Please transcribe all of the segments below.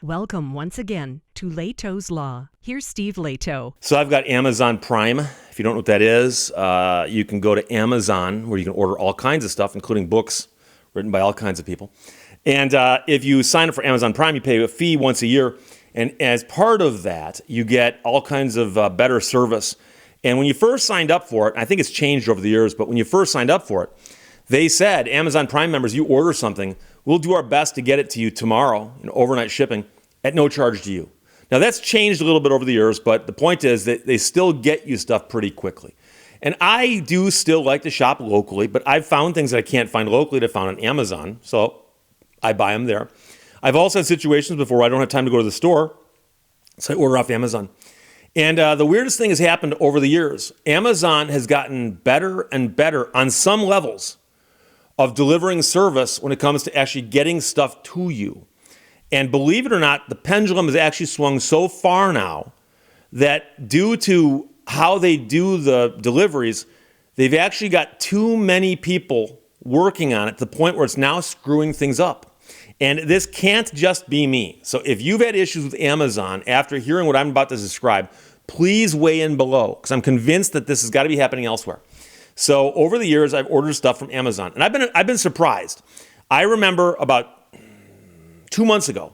Welcome once again to Lehto's Law. Here's Steve Lehto. So I've got Amazon Prime. If you don't know what that is, you can go to Amazon where you can order all kinds of stuff, including books written by all kinds of people. And if you sign up for Amazon Prime, you pay a fee once a year. And as part of that, you get all kinds of better service. And when you first signed up for it, I think it's changed over the years, but when you first signed up for it, they said, Amazon Prime members, you order something, we'll do our best to get it to you tomorrow, overnight shipping, at no charge to you. Now, that's changed a little bit over the years, but the point is that they still get you stuff pretty quickly. And I do still like to shop locally, but I've found things that I can't find locally that I found on Amazon, so I buy them there. I've also had situations before where I don't have time to go to the store, so I order off Amazon. And the weirdest thing has happened over the years. Amazon has gotten better and better on some levels of delivering service when it comes to actually getting stuff to you. And believe it or not, the pendulum has actually swung so far now that due to how they do the deliveries, they've actually got too many people working on it to the point where it's now screwing things up. And this can't just be me. So if you've had issues with Amazon after hearing what I'm about to describe, please weigh in below, because I'm convinced that this has got to be happening elsewhere. So over the years, I've ordered stuff from Amazon, and I've been surprised. I remember about 2 months ago,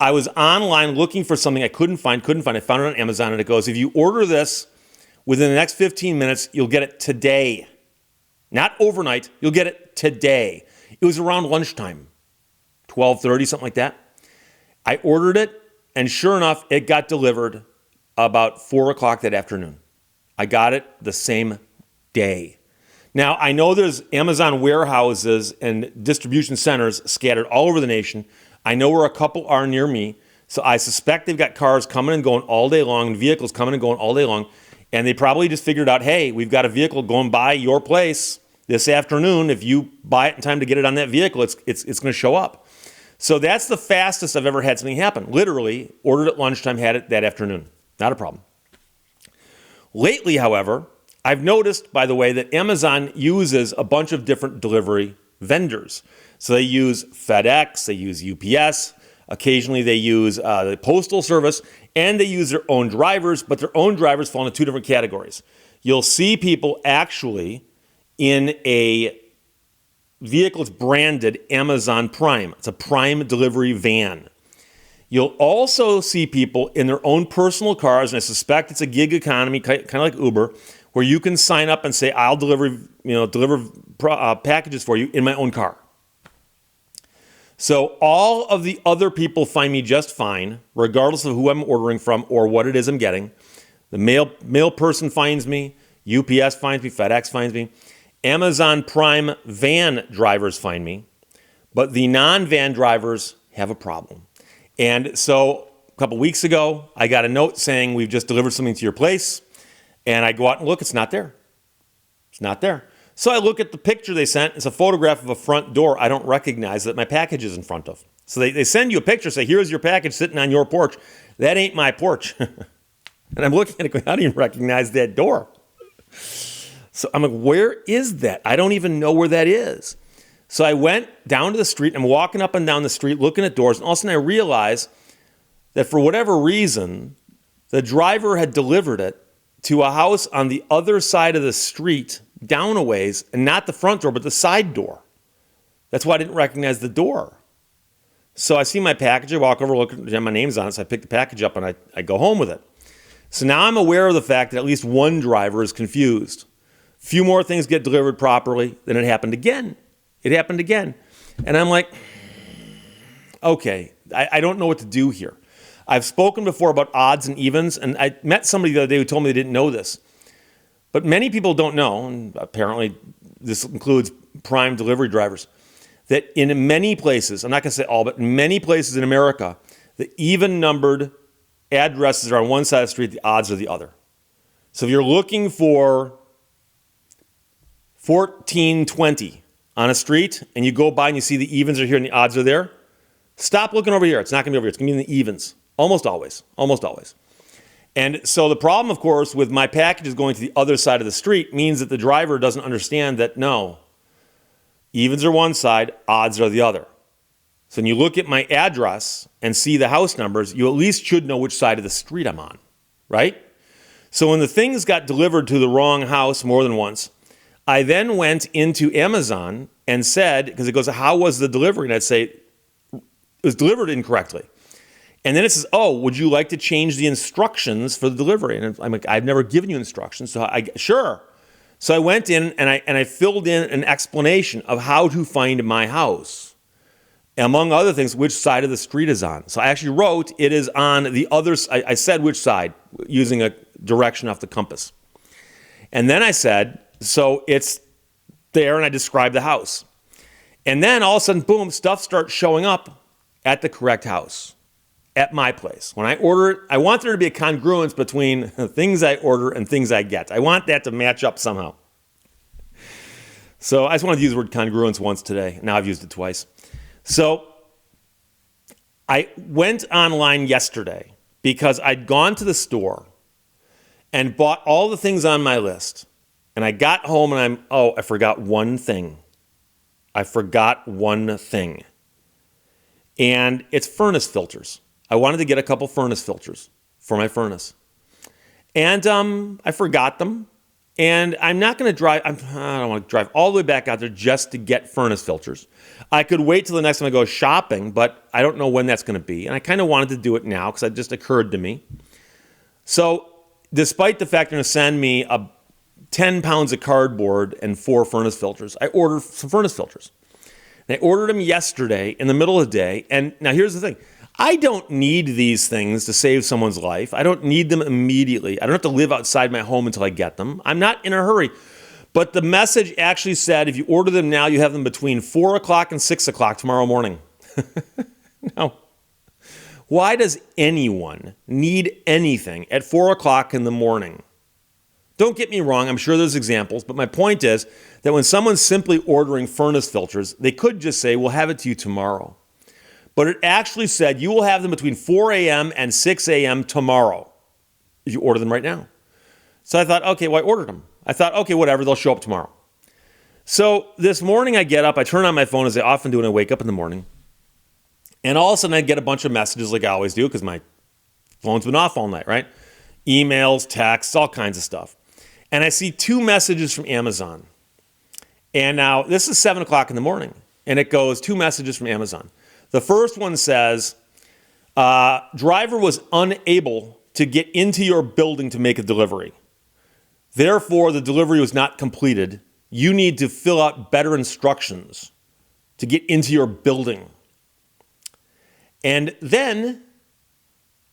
I was online looking for something I couldn't find. I found it on Amazon, and it goes, if you order this within the next 15 minutes, you'll get it today. Not overnight, you'll get it today. It was around lunchtime, 12:30, something like that. I ordered it, and sure enough, it got delivered about 4 o'clock that afternoon. I got it the same day. Now, I know there's Amazon warehouses and distribution centers scattered all over the nation. I know where a couple are near me, so I suspect they've got cars coming and going all day long and vehicles coming and going all day long, and they probably just figured out, hey, we've got a vehicle going by your place this afternoon. If you buy it in time to get it on that vehicle, it's going to show up. So that's the fastest I've ever had something happen. Literally, ordered at lunchtime, had it that afternoon. Not a problem. Lately, however, I've noticed, by the way, that Amazon uses a bunch of different delivery vendors. So they use FedEx, they use UPS, occasionally they use the Postal Service, and they use their own drivers, but their own drivers fall into two different categories. You'll see people actually in a vehicle that's branded Amazon Prime. It's a Prime delivery van. You'll also see people in their own personal cars, and I suspect it's a gig economy, kind of like Uber, where you can sign up and say, I'll deliver packages for you in my own car. So all of the other people find me just fine, regardless of who I'm ordering from or what it is I'm getting. The mail person finds me, UPS finds me, FedEx finds me. Amazon Prime van drivers find me, but the non-van drivers have a problem. And so a couple weeks ago, I got a note saying, we've just delivered something to your place. And I go out and look, it's not there. It's not there. So I look at the picture they sent. It's a photograph of a front door I don't recognize that my package is in front of. So they send you a picture, say, here's your package sitting on your porch. That ain't my porch. And I'm looking at it going, I don't even recognize that door. So I'm like, where is that? I don't even know where that is. So I went down to the street. I'm walking up and down the street looking at doors. And all of a sudden I realized that for whatever reason, the driver had delivered it to a house on the other side of the street, down a ways, and not the front door, but the side door. That's why I didn't recognize the door. So I see my package, I walk over, look, my name's on it, so I pick the package up and I go home with it. So now I'm aware of the fact that at least one driver is confused. A few more things get delivered properly, then it happened again. It happened again. And I'm like, okay, I don't know what to do here. I've spoken before about odds and evens, and I met somebody the other day who told me they didn't know this. But many people don't know, and apparently this includes Prime delivery drivers, that in many places, I'm not going to say all, but in many places in America, the even-numbered addresses are on one side of the street, the odds are the other. So if you're looking for 1420 on a street, and you go by and you see the evens are here and the odds are there, stop looking over here. It's not going to be over here. It's going to be in the evens. Almost always. And so the problem, of course, with my packages going to the other side of the street means that the driver doesn't understand that, no, evens are one side, odds are the other. So when you look at my address and see the house numbers, you at least should know which side of the street I'm on, right? So when the things got delivered to the wrong house more than once, I then went into Amazon and said, because it goes, how was the delivery? And I'd say, it was delivered incorrectly. And then it says, oh, would you like to change the instructions for the delivery? And I'm like, I've never given you instructions. So sure. So I went in and I filled in an explanation of how to find my house. Among other things, which side of the street is on. So I actually wrote, it is on the other side. I said which side, using a direction off the compass. And then I said, so it's there, and I described the house. And then all of a sudden, boom, stuff starts showing up at the correct house, at my place. When I order it, I want there to be a congruence between things I order and things I get. I want that to match up somehow. So I just wanted to use the word congruence once today. Now I've used it twice. So I went online yesterday because I'd gone to the store and bought all the things on my list. And I got home and I forgot one thing. I forgot one thing. And it's furnace filters. I wanted to get a couple furnace filters for my furnace. And I forgot them. And I'm not going to drive, I don't want to drive all the way back out there just to get furnace filters. I could wait till the next time I go shopping, but I don't know when that's going to be. And I kind of wanted to do it now because it just occurred to me. So despite the fact they're going to send me 10 pounds of cardboard and 4 furnace filters, I ordered some furnace filters. And I ordered them yesterday in the middle of the day. And now here's the thing. I don't need these things to save someone's life. I don't need them immediately. I don't have to live outside my home until I get them. I'm not in a hurry. But the message actually said, if you order them now, you have them between 4 o'clock and 6 o'clock tomorrow morning. Now, why does anyone need anything at 4 o'clock in the morning? Don't get me wrong, I'm sure there's examples, but my point is that when someone's simply ordering furnace filters, they could just say, we'll have it to you tomorrow. But it actually said you will have them between 4 a.m. and 6 a.m. tomorrow if you order them right now. So I thought, okay, well, I ordered them. I thought, okay, whatever, they'll show up tomorrow. So this morning I get up, I turn on my phone as I often do when I wake up in the morning. And all of a sudden I get a bunch of messages like I always do because my phone's been off all night, right? Emails, texts, all kinds of stuff. And I see 2 messages from Amazon. And now this is 7 o'clock in the morning. And it goes 2 messages from Amazon. The first one says, driver was unable to get into your building to make a delivery. Therefore, the delivery was not completed. You need to fill out better instructions to get into your building. And then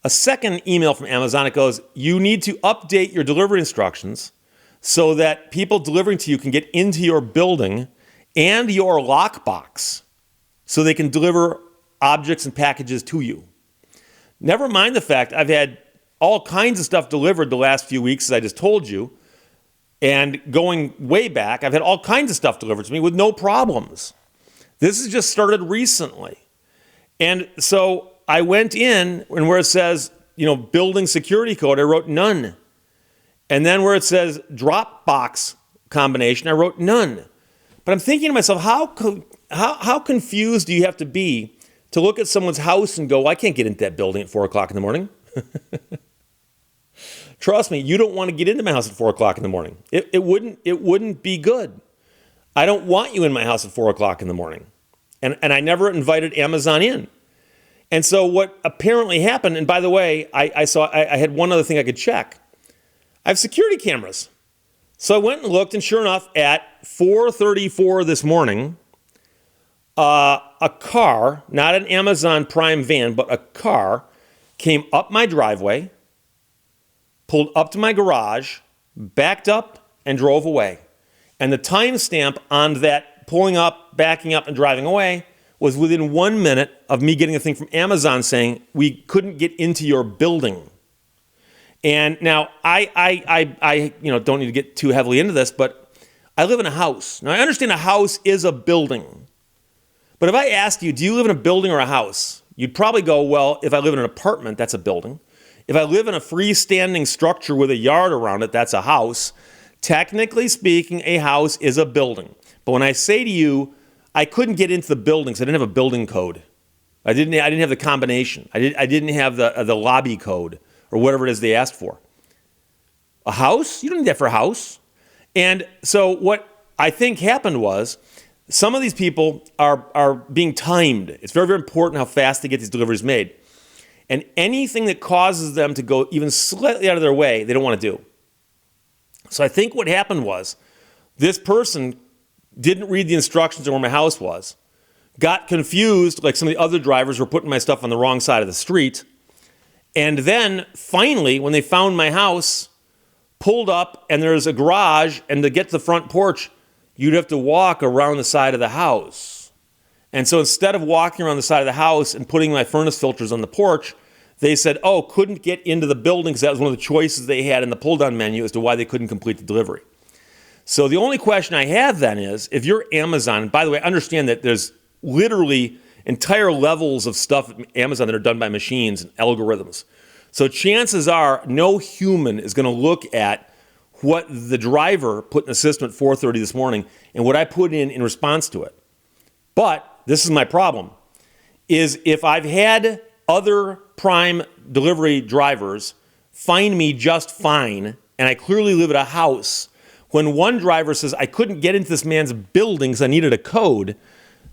a second email from Amazon, it goes, you need to update your delivery instructions so that people delivering to you can get into your building and your lockbox so they can deliver objects and packages to you. Never mind the fact I've had all kinds of stuff delivered the last few weeks, as I just told you. And going way back, I've had all kinds of stuff delivered to me with no problems. This has just started recently. And so I went in, and where it says, building security code, I wrote none. And then where it says Dropbox combination, I wrote none. But I'm thinking to myself, how confused do you have to be to look at someone's house and go, well, I can't get into that building at 4 o'clock in the morning? Trust me, you don't want to get into my house at 4 o'clock in the morning. It wouldn't be good. I don't want you in my house at 4 o'clock in the morning. And I never invited Amazon in. And so what apparently happened, and by the way, I had one other thing I could check. I have security cameras. So I went and looked, and sure enough, at 4:34 this morning, a car, not an Amazon Prime van, but a car, came up my driveway, pulled up to my garage, backed up, and drove away. And the timestamp on that pulling up, backing up, and driving away was within 1 minute of me getting a thing from Amazon saying, we couldn't get into your building. And now, I don't need to get too heavily into this, but I live in a house. Now, I understand a house is a building. But if I asked you, do you live in a building or a house? You'd probably go, well, if I live in an apartment, that's a building. If I live in a freestanding structure with a yard around it, that's a house. Technically speaking, a house is a building. But when I say to you, I couldn't get into the building because I didn't have a building code. I didn't have the combination. I didn't have the lobby code or whatever it is they asked for. A house? You don't need that for a house. And so what I think happened was some of these people are being timed. It's very, very important how fast they get these deliveries made. And anything that causes them to go even slightly out of their way, they don't want to do. So I think what happened was this person didn't read the instructions on where my house was, got confused like some of the other drivers were putting my stuff on the wrong side of the street, and then finally, when they found my house, pulled up and there's a garage, and to get to the front porch, you'd have to walk around the side of the house. And so instead of walking around the side of the house and putting my furnace filters on the porch, they said, oh, couldn't get into the building because that was one of the choices they had in the pull-down menu as to why they couldn't complete the delivery. So the only question I have then is, if you're Amazon, and by the way, understand that there's literally entire levels of stuff at Amazon that are done by machines and algorithms. So chances are no human is going to look at what the driver put in the system at 4:30 this morning and what I put in response to it. But this is my problem, is if I've had other Prime delivery drivers find me just fine, and I clearly live at a house, when one driver says, I couldn't get into this man's building because I needed a code,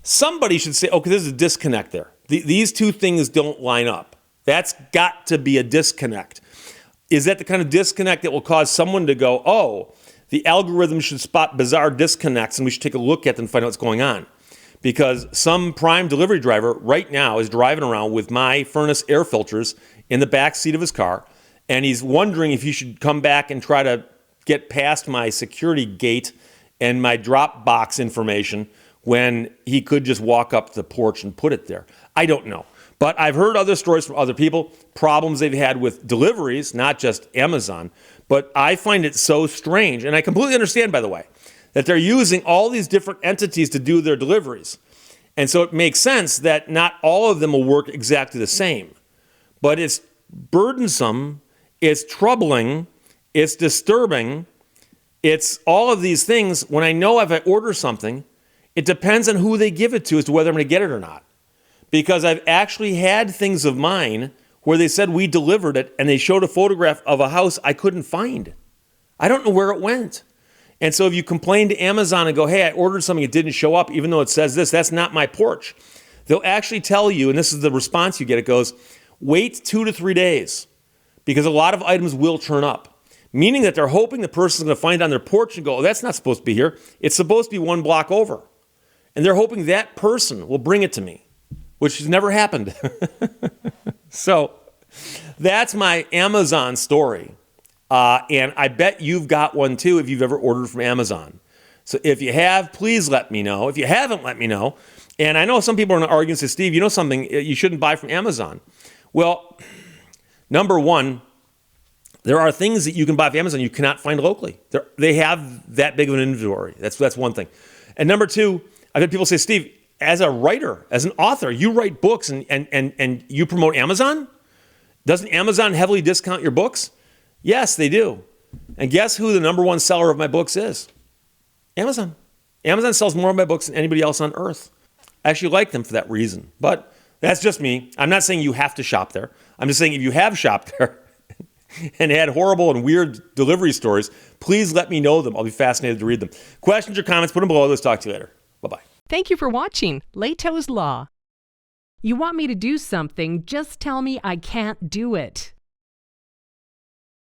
somebody should say, okay, there's a disconnect there. These two things don't line up. That's got to be a disconnect. Is that the kind of disconnect that will cause someone to go, oh, the algorithm should spot bizarre disconnects and we should take a look at them and find out what's going on? Because some Prime delivery driver right now is driving around with my furnace air filters in the back seat of his car, and he's wondering if he should come back and try to get past my security gate and my drop box information when he could just walk up to the porch and put it there. I don't know. But I've heard other stories from other people, problems they've had with deliveries, not just Amazon. But I find it so strange, and I completely understand, by the way, that they're using all these different entities to do their deliveries. And so it makes sense that not all of them will work exactly the same. But it's burdensome, it's troubling, it's disturbing, it's all of these things. When I know if I order something, it depends on who they give it to as to whether I'm going to get it or not. Because I've actually had things of mine where they said we delivered it and they showed a photograph of a house I couldn't find. I don't know where it went. And so if you complain to Amazon and go, hey, I ordered something, it didn't show up, even though it says this, that's not my porch. They'll actually tell you, and this is the response you get, it goes, wait 2 to 3 days, because a lot of items will turn up. Meaning that they're hoping the person's going to find it on their porch and go, oh, that's not supposed to be here. It's supposed to be 1 block over. And they're hoping that person will bring it to me, which has never happened. So that's my Amazon story. And I bet you've got one too if you've ever ordered from Amazon. So if you have, please let me know. If you haven't, let me know. And I know some people are going to argue and say, Steve, you know something, you shouldn't buy from Amazon. Well, number one, there are things that you can buy from Amazon you cannot find locally. They have that big of an inventory. That's one thing. And number two, I've had people say, Steve, as a writer, as an author, you write books and you promote Amazon? Doesn't Amazon heavily discount your books? Yes, they do. And guess who the number one seller of my books is? Amazon. Amazon sells more of my books than anybody else on earth. I actually like them for that reason. But that's just me. I'm not saying you have to shop there. I'm just saying if you have shopped there and had horrible and weird delivery stories, please let me know them. I'll be fascinated to read them. Questions or comments, put them below. Let's talk to you later. Bye-bye. Thank you for watching Lehto's Law. You want me to do something, just tell me I can't do it.